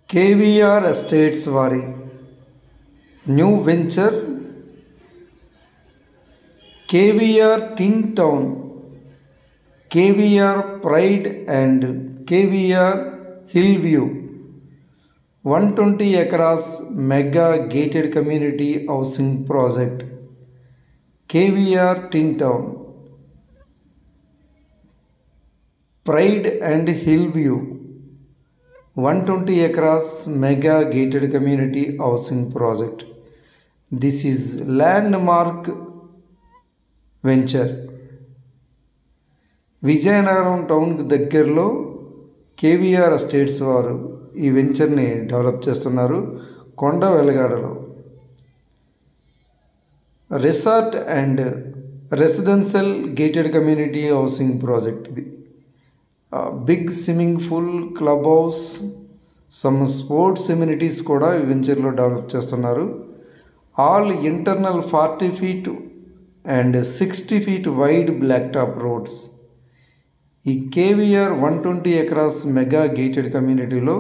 KVR Estates వారి new venture KVR Tin Town, KVR Pride and KVR Hillview 120 acres mega gated community housing project. KVR Tin Town, Pride and Hillview 120 acres mega gated community housing project. This is landmark venture. Vizianagaram టౌన్కి దగ్గరలో KVR estates వారు ఈ వెంచర్ని develop చేస్తున్నారు. కొండ వెలగాడలో resort and residential gated community housing project. ఇది big swimming pool, club house, some sports amenities కూడా ఈ వెంచర్లో డెవలప్ చేస్తున్నారు. All internal 40 feet and 60 feet wide black top roads. ఈ KVR 120 acres మెగా గేటెడ్ కమ్యూనిటీలో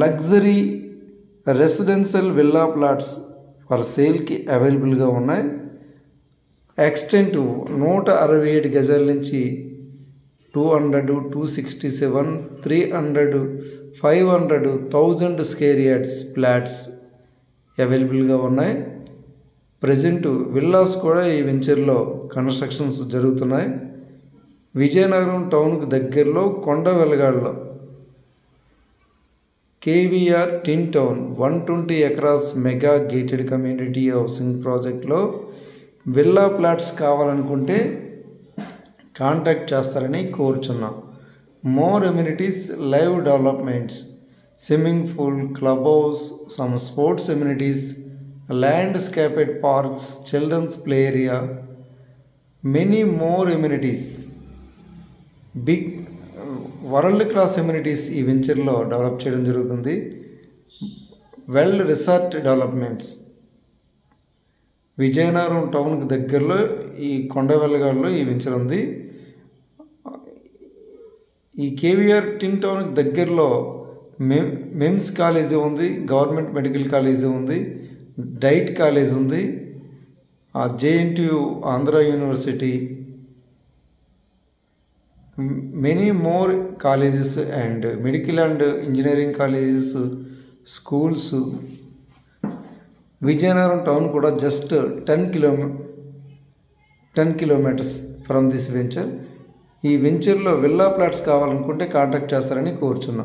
luxury residential villa plots for సేల్కి అవైలబుల్గా ఉన్నాయి. ఎక్స్టెంట్ 167 గజాల నుంచి 200, 267, 300, 500, 1000 స్క్వేర్ యార్డ్స్ ఫ్లాట్స్ అవైలబుల్గా ఉన్నాయి. ప్రజెంట్ విల్లాస్ కూడా ఈ వెంచర్లో కన్స్ట్రక్షన్స్ జరుగుతున్నాయి. విజయనగరం టౌన్కి దగ్గరలో కొండ వెలగాడలో KVR Tin Town 120 acres mega gated community housing ప్రాజెక్ట్లో విల్లా ప్లాట్స్ కావాలనుకుంటే కాంటాక్ట్ చేస్తారని కోరుచున్నాం. More amenities, live developments, swimming pool, club house, some sports amenities, landscaped parks, children's play area, many more amenities, big world class amenities ఈ వెంచర్లో develop చేయడం జరుగుతుంది. Well resort developments. Vizianagaram టౌన్కి దగ్గరలో ఈ కొండవెల్లగాడలో ఈ వెంచర్ ఉంది. ఈ KVR Tin Townకి దగ్గరలో MEMS కాలేజీ ఉంది, గవర్నమెంట్ మెడికల్ కాలేజీ ఉంది, డైట్ కాలేజ్ ఉంది, JNTU Andhra university, many more colleges and medical and engineering colleges, schools. Vizianagaram town కూడా just 10 kilometers from this venture. ఈ వెంచర్లో విల్లా ప్లాట్స్ కావాలనుకుంటే కాంటాక్ట్ చేస్తారని కోరుచున్నాం.